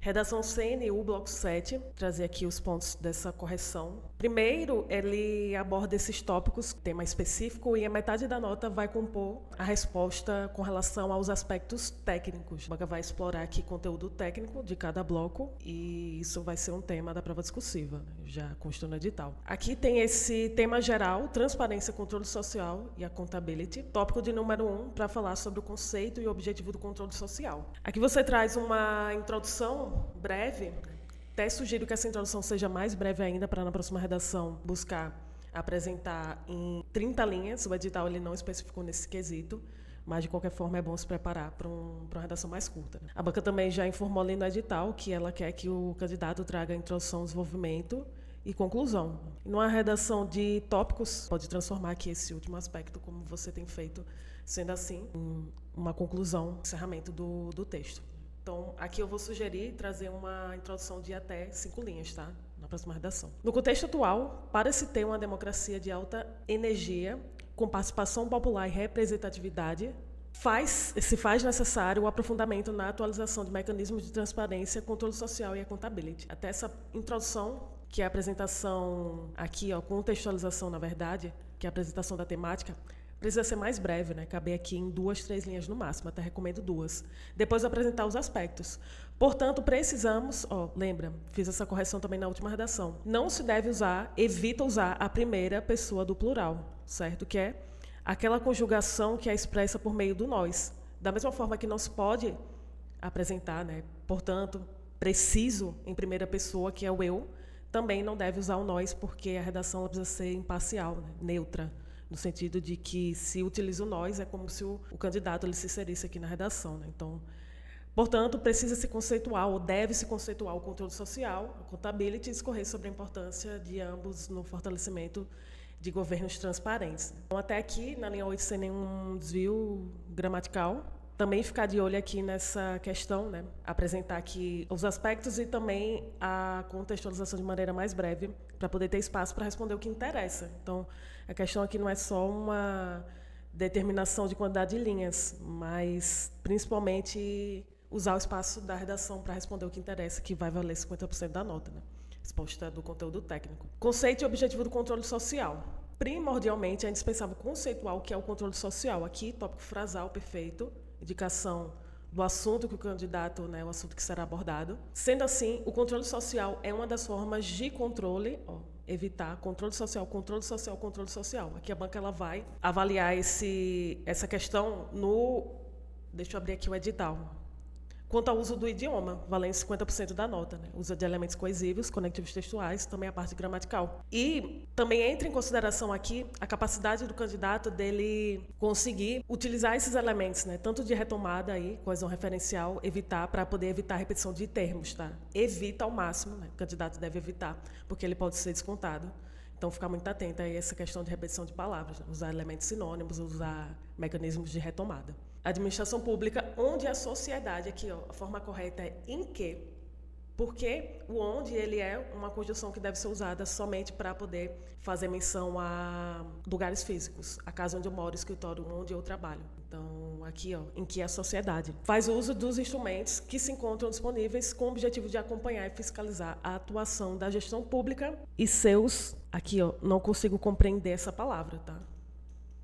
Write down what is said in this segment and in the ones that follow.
Redação CNU, bloco 7, trazer aqui os pontos dessa correção. Primeiro, ele aborda esses tópicos, tema específico, e a metade da nota vai compor a resposta com relação aos aspectos técnicos. A banca vai explorar aqui conteúdo técnico de cada bloco e isso vai ser um tema da prova discursiva, né? Já consta no edital. Aqui tem esse tema geral, transparência, controle social e accountability. Tópico de número 1, para falar sobre o conceito e o objetivo do controle social. Aqui você traz uma introdução breve. Até sugiro que essa introdução seja mais breve ainda para na próxima redação buscar apresentar em 30 linhas. O edital ele não especificou nesse quesito, mas de qualquer forma é bom se preparar para uma redação mais curta, né? A banca também já informou ali no edital que ela quer que o candidato traga introdução, desenvolvimento e conclusão. Numa redação de tópicos, pode transformar aqui esse último aspecto, como você tem feito, sendo assim, em uma conclusão, encerramento do texto. Então, aqui eu vou sugerir trazer uma introdução de até 5 linhas, tá? Na próxima redação. No contexto atual, para se ter uma democracia de alta energia, com participação popular e representatividade, se faz necessário o aprofundamento na atualização de mecanismos de transparência, controle social e accountability. Até essa introdução, que é a apresentação aqui, contextualização, na verdade, que é a apresentação da temática, precisa ser mais breve, né? Caber aqui em 2, 3 linhas no máximo, até recomendo 2. Depois apresentar os aspectos. Portanto, precisamos, lembra, fiz essa correção também na última redação. Não se deve usar, evita usar a primeira pessoa do plural, certo? Que é aquela conjugação que é expressa por meio do nós. Da mesma forma que não se pode apresentar, né? Portanto, preciso em primeira pessoa, que é o eu, também não deve usar o nós, porque a redação precisa ser imparcial, né? Neutra. No sentido de que, se utiliza o nós, é como se o candidato ele se inserisse aqui na redação, né? Então, portanto, precisa-se conceituar, ou deve-se conceituar o controle social, a accountability, e discorrer sobre a importância de ambos no fortalecimento de governos transparentes. Então, até aqui, na linha 8, sem nenhum desvio gramatical. Também ficar de olho aqui nessa questão, né? Apresentar aqui os aspectos e também a contextualização de maneira mais breve, para poder ter espaço para responder o que interessa. Então, a questão aqui não é só uma determinação de quantidade de linhas, mas principalmente usar o espaço da redação para responder o que interessa, que vai valer 50% da nota, né? Resposta do conteúdo técnico. Conceito e objetivo do controle social. Primordialmente, é indispensável conceituar o que é o controle social. Aqui, tópico frasal perfeito, indicação do assunto que o candidato, né, o assunto que será abordado. Sendo assim, o controle social é uma das formas de controle, evitar controle social, controle social, controle social. Aqui a banca ela vai avaliar essa questão no... Deixa eu abrir aqui o edital. Quanto ao uso do idioma, valendo 50% da nota, né? Usa de elementos coesivos, conectivos textuais, também a parte gramatical. E também entra em consideração aqui a capacidade do candidato dele conseguir utilizar esses elementos, né? Tanto de retomada aí, coesão referencial, para poder evitar a repetição de termos, tá? Evita ao máximo, né? O candidato deve evitar, porque ele pode ser descontado. Então, ficar muito atento a essa questão de repetição de palavras, né? Usar elementos sinônimos, usar mecanismos de retomada. Administração pública, onde a sociedade, aqui, a forma correta é em que, porque o onde ele é uma conjunção que deve ser usada somente para poder fazer menção a lugares físicos, a casa onde eu moro, o escritório onde eu trabalho. Então, aqui, em que a sociedade faz uso dos instrumentos que se encontram disponíveis com o objetivo de acompanhar e fiscalizar a atuação da gestão pública e seus... Aqui, não consigo compreender essa palavra, tá?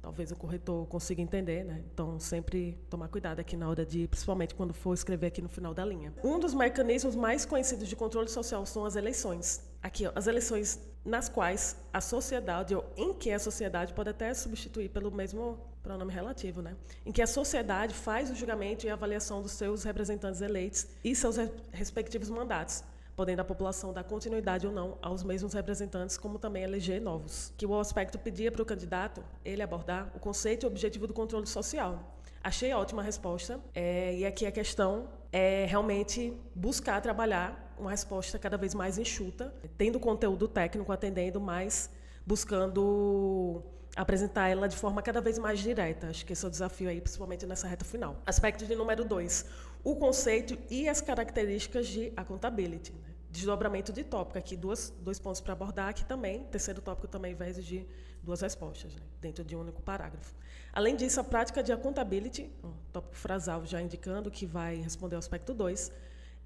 Talvez o corretor consiga entender, né? Então, sempre tomar cuidado aqui na hora de, principalmente quando for escrever aqui no final da linha. Um dos mecanismos mais conhecidos de controle social são as eleições. Aqui, as eleições nas quais a sociedade, ou em que a sociedade, pode até substituir pelo mesmo pronome relativo, né? Em que a sociedade faz o julgamento e a avaliação dos seus representantes eleitos e seus respectivos mandatos, podendo a população dar continuidade ou não aos mesmos representantes, como também eleger novos. Que o aspecto pedia para o candidato, ele abordar o conceito e o objetivo do controle social. Achei ótima a resposta, e aqui a questão é realmente buscar trabalhar uma resposta cada vez mais enxuta, tendo conteúdo técnico, atendendo, mas buscando apresentar ela de forma cada vez mais direta. Acho que esse é o desafio aí, principalmente nessa reta final. Aspecto de número 2, o conceito e as características de accountability, né? Desdobramento de tópico, aqui dois pontos para abordar, aqui também, terceiro tópico também vai exigir 2 respostas, né, dentro de um único parágrafo. Além disso, a prática de accountability, tópico frasal já indicando que vai responder ao aspecto 2,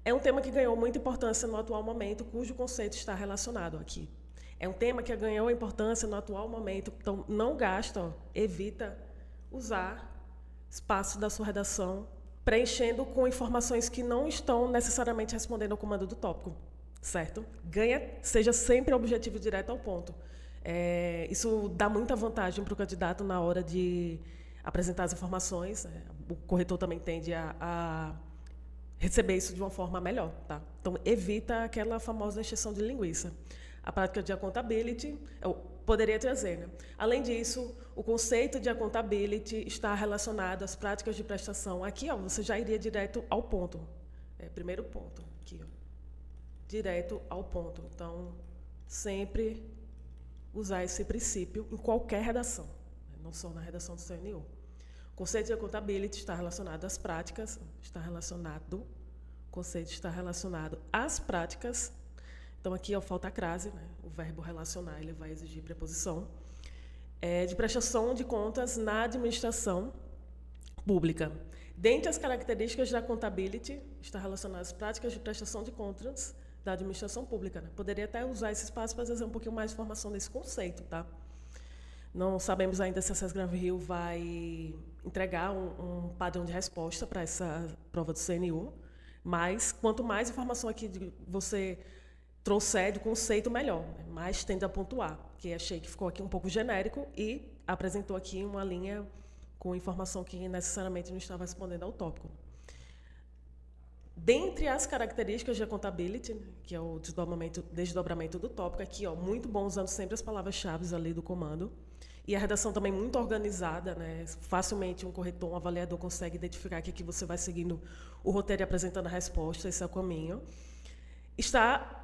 É um tema que ganhou muita importância no atual momento, cujo conceito está relacionado aqui. É um tema que ganhou importância no atual momento, então não gasta, ó, evita usar espaço da sua redação preenchendo com informações que não estão necessariamente respondendo ao comando do tópico, certo? Seja sempre objetivo e direto ao ponto. Isso dá muita vantagem para o candidato na hora de apresentar as informações. O corretor também tende a receber isso de uma forma melhor, tá? Então, evita aquela famosa encheção de linguiça. A prática de accountability, eu poderia trazer, né? Além disso, o conceito de accountability está relacionado às práticas de prestação. Aqui, ó, você já iria direto ao ponto. Primeiro ponto, aqui, ó. Direto ao ponto. Então, sempre usar esse princípio em qualquer redação, não só na redação do CNU. O conceito de accountability está relacionado às práticas, o conceito está relacionado às práticas. Então, aqui falta a crase, né? O verbo relacionar, ele vai exigir preposição. De prestação de contas na administração pública. Dentre as características da accountability, está relacionado às práticas de prestação de contas da administração pública, né? Poderia até usar esse espaço para trazer um pouquinho mais de informação desse conceito, tá? Não sabemos ainda se a SESGRAV-Rio vai entregar um padrão de resposta para essa prova do CNU, mas quanto mais informação aqui você trouxer do conceito, melhor, né? Mais tende a pontuar, que achei que ficou aqui um pouco genérico e apresentou aqui uma linha com informação que necessariamente não estava respondendo ao tópico. Dentre as características de accountability, né, que é o desdobramento do tópico, aqui, ó, muito bom, usando sempre as palavras-chave ali do comando. E a redação também muito organizada, né? Facilmente um corretor, um avaliador consegue identificar que aqui você vai seguindo o roteiro e apresentando a resposta, esse é o caminho. Está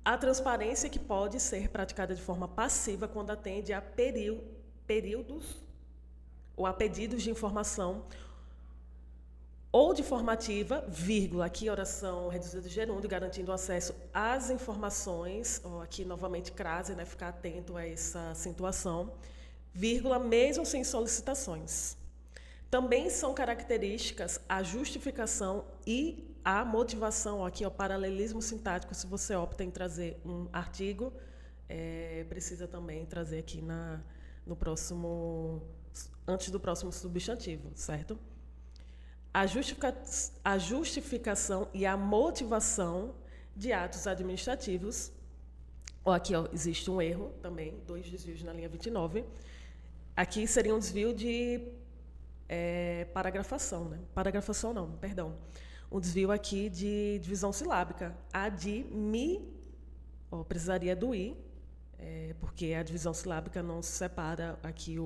a transparência, que pode ser praticada de forma passiva quando atende a períodos ou a pedidos de informação ou de formativa, vírgula, aqui oração reduzida de gerúndio, garantindo acesso às informações, ó, aqui novamente crase, né, ficar atento a essa acentuação, vírgula, mesmo sem solicitações. Também são características a justificação e a motivação, ó, aqui o paralelismo sintático, se você opta em trazer um artigo, precisa também trazer aqui antes do próximo substantivo, certo? A justificação e a motivação de atos administrativos. Aqui, ó, existe um erro também, 2 desvios na linha 29. Aqui seria um desvio de paragrafação, né? Paragrafação não, perdão. Um desvio aqui de divisão silábica. A de mi, ó, precisaria do i, porque a divisão silábica não se separa aqui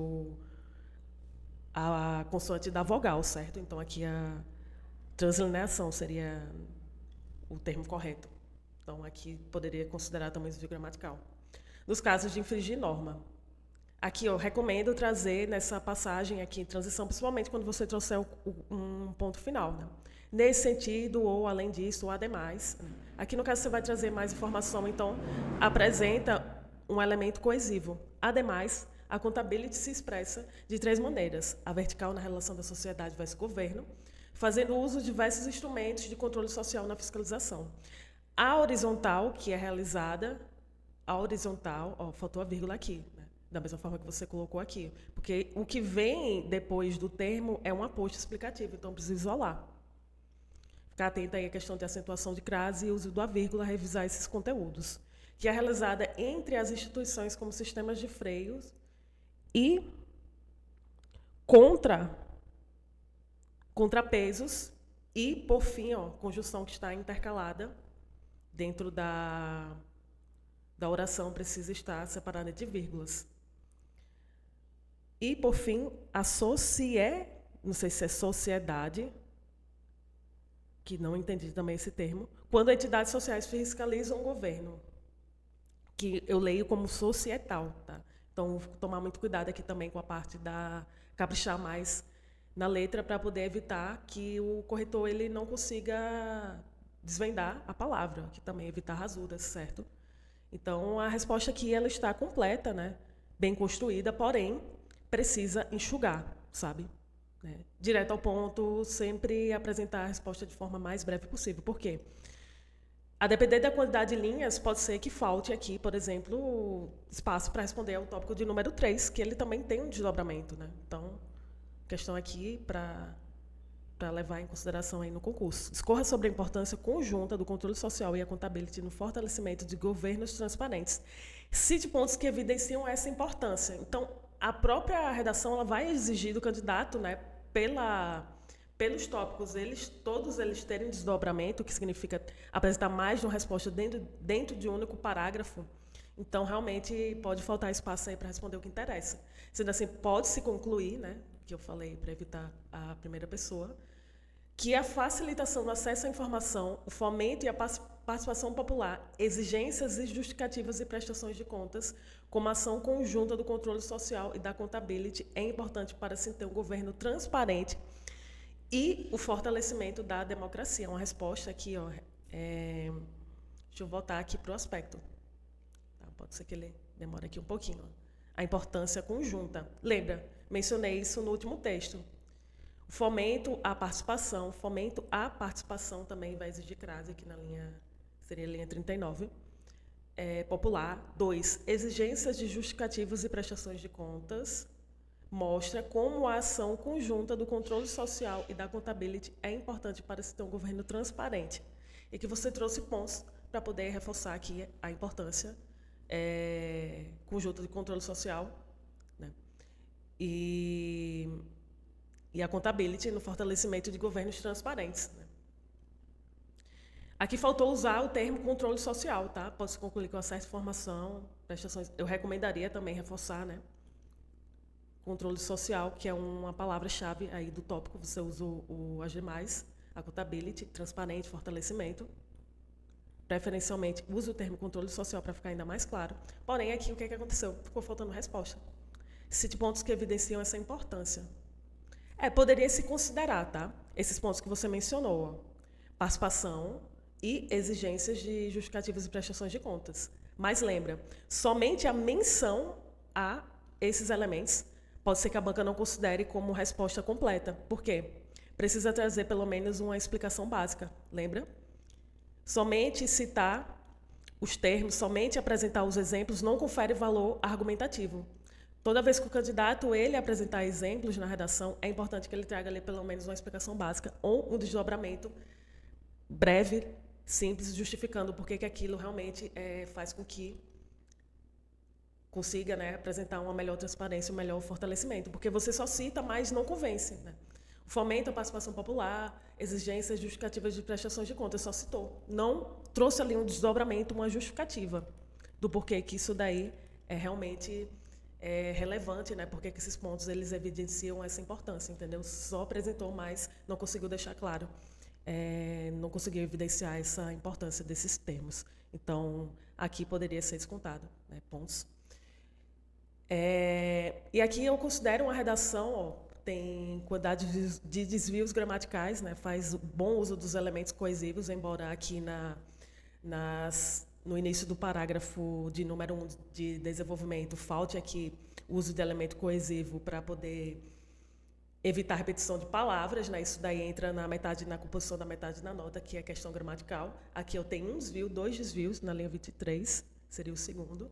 a consoante da vogal, certo? Então, aqui a translineação seria o termo correto. Então, aqui poderia considerar também desvio gramatical. Nos casos de infringir norma. Aqui, eu recomendo trazer nessa passagem aqui, transição, principalmente quando você trouxer um ponto final, né? Nesse sentido, ou além disso, ou ademais. Aqui, no caso, você vai trazer mais informação, então, apresenta um elemento coesivo. Ademais, a accountability se expressa de 3 maneiras. A vertical na relação da sociedade versus governo, fazendo uso de diversos instrumentos de controle social na fiscalização. A horizontal, que é realizada, ó, faltou a vírgula aqui, né? Da mesma forma que você colocou aqui. Porque o que vem depois do termo é um aposto explicativo, então precisa isolar. Ficar atento aí à questão de acentuação de crase e uso da vírgula, revisar esses conteúdos. Que é realizada entre as instituições como sistemas de freios e contrapesos e, por fim, ó, conjunção que está intercalada dentro da oração precisa estar separada de vírgulas. E, por fim, não sei se é sociedade, que não entendi também esse termo, quando entidades sociais fiscalizam o governo, que eu leio como societal, tá? Então, vou tomar muito cuidado aqui também com a parte caprichar mais na letra para poder evitar que o corretor ele não consiga desvendar a palavra, que também evitar rasuras, certo? Então, a resposta aqui ela está completa, né? Bem construída, porém, precisa enxugar, sabe? né? Direto ao ponto, sempre apresentar a resposta de forma mais breve possível. Por quê? A depender da quantidade de linhas, pode ser que falte aqui, por exemplo, espaço para responder ao tópico de número 3, que ele também tem um desdobramento, né? Então, questão aqui para levar em consideração aí no concurso. Discorra sobre a importância conjunta do controle social e a accountability no fortalecimento de governos transparentes. Cite pontos que evidenciam essa importância. Então, a própria redação ela vai exigir do candidato, né, pelos tópicos, todos eles terem desdobramento, que significa apresentar mais de uma resposta dentro de um único parágrafo. Então, realmente, pode faltar espaço aí para responder o que interessa. Sendo assim, pode-se concluir, né, que eu falei para evitar a primeira pessoa, que a facilitação do acesso à informação, o fomento e a participação popular, exigências e justificativas e prestações de contas, como ação conjunta do controle social e da accountability, é importante para se ter um governo transparente e o fortalecimento da democracia. Uma resposta aqui, ó, deixa eu voltar aqui para o aspecto. Tá, pode ser que ele demore aqui um pouquinho. Ó. A importância conjunta. Lembra, mencionei isso no último texto. O fomento à participação também vai exigir crase aqui na linha, seria a linha 39. Popular. 2. Exigências de justificativos e prestações de contas. Mostra como a ação conjunta do controle social e da accountability é importante para se ter um governo transparente. E que você trouxe pontos para poder reforçar aqui a importância conjunta do controle social, né? E a accountability no fortalecimento de governos transparentes. Né? Aqui faltou usar o termo controle social, tá? Pode-se concluir com acesso à informação, prestações. Eu recomendaria também reforçar, né? Controle social, que é uma palavra-chave aí do tópico, você usa o AG+, accountability, transparente, fortalecimento. Preferencialmente, use o termo controle social para ficar ainda mais claro. Porém, aqui o que aconteceu? Ficou faltando resposta. Cite pontos que evidenciam essa importância. Poderia se considerar, tá? Esses pontos que você mencionou, ó. Participação e exigências de justificativas e prestações de contas. Mas lembra, somente a menção a esses elementos pode ser que a banca não considere como resposta completa. Por quê? Precisa trazer pelo menos uma explicação básica, lembra? Somente citar os termos, somente apresentar os exemplos não confere valor argumentativo. Toda vez que o candidato ele apresentar exemplos na redação, é importante que ele traga ali pelo menos uma explicação básica ou um desdobramento breve, simples, justificando por que aquilo realmente faz com que consiga, né, apresentar uma melhor transparência, um melhor fortalecimento. Porque você só cita, mas não convence. Né? O fomento à participação popular, exigências justificativas de prestações de contas, só citou. Não trouxe ali um desdobramento, uma justificativa do porquê que isso daí é realmente relevante, né? Porque que esses pontos eles evidenciam essa importância, entendeu? Só apresentou, mas não conseguiu deixar claro, não conseguiu evidenciar essa importância desses termos. Então, aqui poderia ser descontado, né? Pontos. E aqui eu considero uma redação, ó, tem quantidade de desvios gramaticais, né? Faz bom uso dos elementos coesivos, embora aqui no início do parágrafo de número 1 de desenvolvimento falte aqui o uso de elemento coesivo para poder evitar repetição de palavras, né? Isso daí entra na composição da metade da nota, que é a questão gramatical. Aqui eu tenho um desvio, 2 desvios na linha 23, seria o segundo.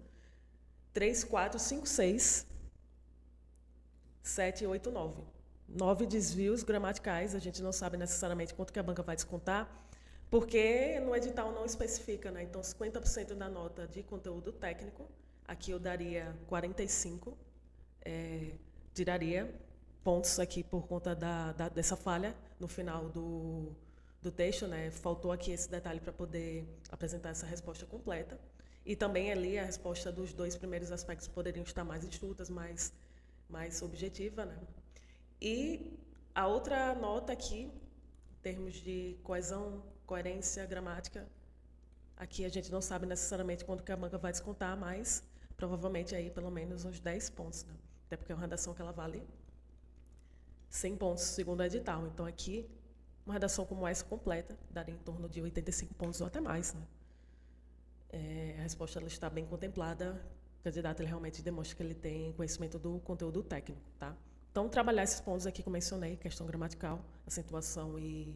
3, 4, 5, 6, 7, 8, 9. 9 desvios gramaticais, a gente não sabe necessariamente quanto que a banca vai descontar, porque no edital não especifica, né? Então, 50% da nota de conteúdo técnico, aqui eu daria 45, tiraria pontos aqui por conta dessa falha no final do texto, né? Faltou aqui esse detalhe para poder apresentar essa resposta completa. E também ali a resposta dos 2 primeiros aspectos poderiam estar mais enxutas, mais objetiva, né? E a outra nota aqui, em termos de coesão, coerência, gramática, aqui a gente não sabe necessariamente quanto que a banca vai descontar, mas provavelmente aí pelo menos uns 10 pontos, né? Até porque é uma redação que ela vale 100 pontos, segundo o edital. Então aqui, uma redação como essa completa, daria em torno de 85 pontos ou até mais, né? A resposta ela está bem contemplada, o candidato ele realmente demonstra que ele tem conhecimento do conteúdo técnico, tá? Então, trabalhar esses pontos aqui que eu mencionei, questão gramatical, acentuação e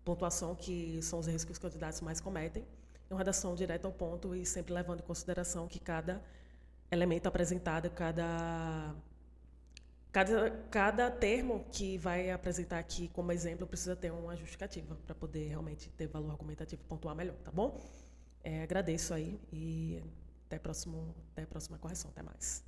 pontuação, que são os erros que os candidatos mais cometem. Uma redação direta ao ponto e sempre levando em consideração que cada elemento apresentado, cada termo que vai apresentar aqui como exemplo precisa ter uma justificativa para poder realmente ter valor argumentativo e pontuar melhor, tá bom? Agradeço aí e até a próxima correção. Até mais.